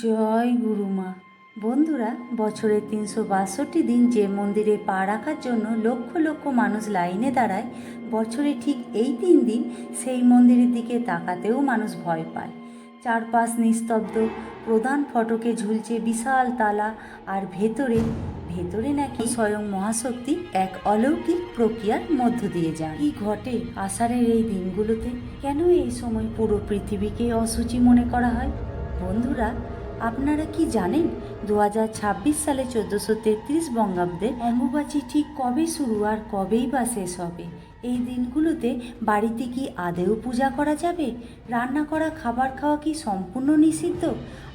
জয় গুরুমা। বন্ধুরা, বছরের ৩৬২ দিন যে মন্দিরে পা রাখার জন্য লক্ষ লক্ষ মানুষ লাইনে দাঁড়ায়, বছরে ঠিক এই ৩ দিন সেই মন্দিরের দিকে তাকাতেও মানুষ ভয় পায়। চারপাশ নিস্তব্ধ, প্রধান ফটকে ঝুলছে বিশাল তালা, আর ভেতরে নাকি স্বয়ং মহাশক্তি এক অলৌকিক প্রক্রিয়ার মধ্য দিয়ে যান। কি ঘটে আষাঢ়ের এই দিনগুলোতে? কেন এই সময় পুরো পৃথিবীকে অশুচি মনে করা হয়? বন্ধুরা, আপনারা কি জানেন 2026 সালে 1433 বঙ্গাব্দে অম্বুবাচী ঠিক কবে শুরু আর কবেই বা শেষ হবে? এই দিনগুলোতে বাড়িতে কি আদেও পূজা করা যাবে? রান্না করা খাবার খাওয়া কি সম্পূর্ণ নিষিদ্ধ?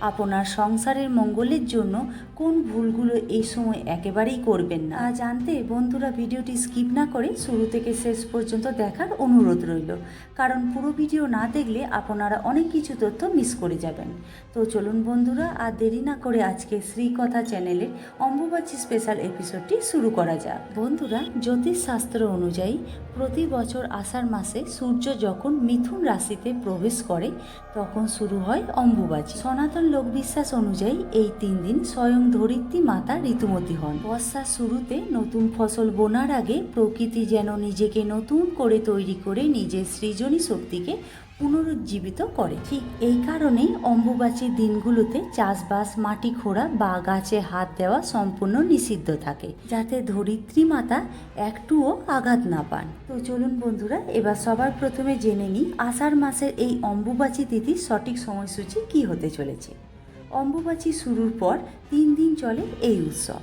আপনার সংসারের মঙ্গলের জন্য কোন ভুলগুলো এই সময় একেবারেই করবেন না জানতে বন্ধুরা ভিডিওটি স্কিপ না করে শুরু থেকে শেষ পর্যন্ত দেখার অনুরোধ রইল, কারণ পুরো ভিডিও না দেখলে আপনারা অনেক কিছু তথ্য মিস করে যাবেন। তো চলুন বন্ধুরা, আর দেরি না করে আজকে শ্রীকথা চ্যানেলে অম্বুবাচী স্পেশাল এপিসোডটি শুরু করা যাক। বন্ধুরা, জ্যোতিষশাস্ত্র অনুযায়ী প্রতি বছর আষাঢ় মাসে সূর্য যখন মিথুন রাশিতে প্রবেশ করে তখন শুরু হয় অম্বুবাচী। সনাতন লোকবিশ্বাস অনুযায়ী এই 3 দিন স্বয়ং ধরিত্রী মাতা ঋতুমতী হন। বর্ষার শুরুতে নতুন ফসল বোনার আগে প্রকৃতি যেন নিজেকে নতুন করে তৈরি করে নিজের সৃজনী শক্তিকে পুনরুজ্জীবিত করে। ঠিক এই কারণেই অম্বুবাচীর দিনগুলোতে চাষবাস, মাটি খোঁড়া বা গাছে হাত দেওয়া সম্পূর্ণ নিষিদ্ধ থাকে, যাতে ধরিত্রী মাতা একটুও আঘাত না পান। তো চলুন বন্ধুরা, এবার সবার প্রথমে জেনে নিই আষাঢ় মাসের এই অম্বুবাচী তিথির সঠিক সময়সূচি কি হতে চলেছে। অম্বুবাচী শুরুর পর 3 দিন চলে এই উৎসব।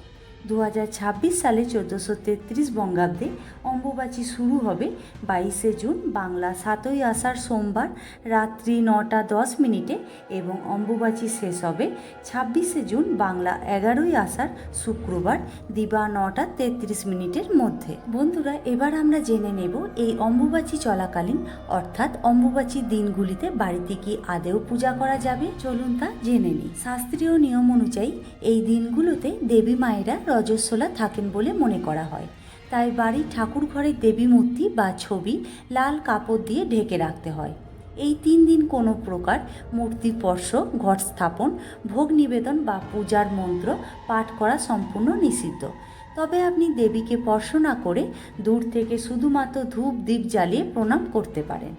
2026 সালে 1433 বঙ্গাব্দে অম্বুবাচী শুরু হবে 22শে জুন বাংলা 7ই আষাঢ় সোমবার রাত্রি 9টা 10 মিনিটে এবং অম্বুবাচী শেষ হবে 26শে জুন বাংলা 11ই আষাঢ় শুক্রবার দিবা 9টা 33 মিনিটের মধ্যে। বন্ধুরা, এবার আমরা জেনে নেব এই অম্বুবাচী চলাকালীন অর্থাৎ অম্বুবাচীর দিনগুলিতে বাড়িতে কি আদেও পূজা করা যাবে। চলুন তা জেনে নিই। শাস্ত্রীয় নিয়ম অনুযায়ী এই দিনগুলোতে দেবী মায়েরা রজস্বলা থাকেন বলে মনে করা হয়, তাই বাড়ির ঠাকুর ঘরের দেবী মূর্তি বা ছবি লাল কাপড় দিয়ে ঢেকে রাখতে হয়। এই 3 দিন কোনো প্রকার মূর্তি স্পর্শ, ঘট স্থাপন, ভোগ নিবেদন বা পূজার মন্ত্র পাঠ করা সম্পূর্ণ নিষিদ্ধ। তবে আপনি দেবীকে স্পর্শ না করে দূর থেকে শুধুমাত্র ধূপ দীপ জ্বালিয়ে প্রণাম করতে পারেন।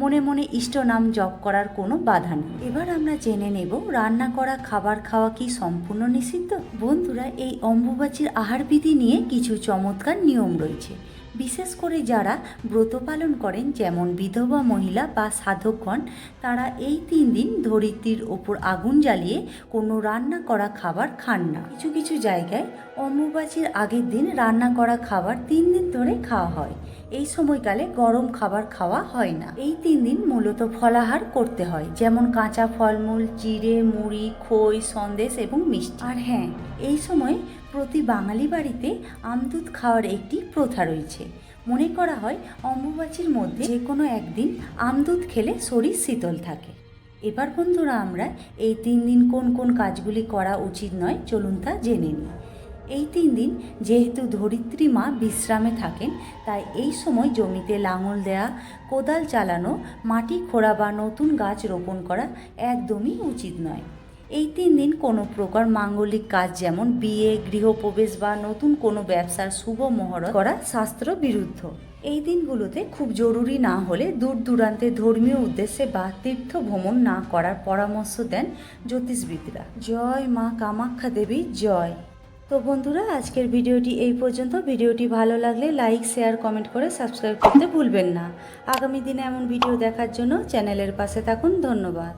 মনে মনে ইষ্ট নাম জপ করার কোনো বাধা নেই। এবার আমরা জেনে নেব রান্না করা খাবার খাওয়া কি সম্পূর্ণ নিষিদ্ধ। বন্ধুরা, এই অম্বুবাচীর আহার বিধি নিয়ে কিছু চমৎকার নিয়ম রয়েছে। বিশেষ করে যারা ব্রত পালন করেন, যেমন বিধবা মহিলা বা সাধকগণ, তারা এই 3 দিন ধরিত্রীর ওপর আগুন জ্বালিয়ে কোনো রান্না করা খাবার খান না। কিছু কিছু জায়গায় অম্বুবাচীর আগের দিন রান্না করা খাবার 3 দিন ধরে খাওয়া হয়। এই সময়কালে গরম খাবার খাওয়া হয় না। এই 3 দিন মূলত ফলাহার করতে হয়, যেমন কাঁচা ফলমূল, চিড়ে, মুড়ি, খই, সন্দেশ এবং মিষ্টি। আর হ্যাঁ, এই সময় প্রতি বাঙালি বাড়িতে আমদুধ খাওয়ার একটি প্রথা রয়েছে। মনে করা হয় অম্বুবাচীর মধ্যে যে কোনো একদিন আমদুধ খেলে শরীর শীতল থাকে। এবার বন্ধুরা, আমরা এই 3 দিন কোন কোন কাজগুলি করা উচিত নয় চলুন তা জেনে নিই। এই 3 দিন যেহেতু ধরিত্রী মা বিশ্রামে থাকেন, তাই এই সময় জমিতে লাঙল দেয়া, কোদাল চালানো, মাটি খোঁড়া বা নতুন গাছ রোপণ করা একদমই উচিত নয়। এই 3 দিন কোনো প্রকার মাঙ্গলিক কাজ যেমন বিয়ে, গৃহপ্রবেশ বা নতুন কোনো ব্যবসার শুভ মুহূর্ত করা শাস্ত্র বিরুদ্ধ। এই দিনগুলোতে খুব জরুরি না হলে দূর দূরান্তে ধর্মীয় উদ্দেশ্যে বা তীর্থ ভ্রমণ না করার পরামর্শ দেন জ্যোতিষবিদরা। জয় মা কামাখ্যা দেবী জয়। তো বন্ধুরা, আজকের ভিডিওটি এই পর্যন্ত। ভিডিওটি ভালো লাগলে লাইক, শেয়ার, কমেন্ট করে সাবস্ক্রাইব করতে ভুলবেন না। আগামী দিনে এমন ভিডিও দেখার জন্য চ্যানেলের পাশে থাকুন। ধন্যবাদ।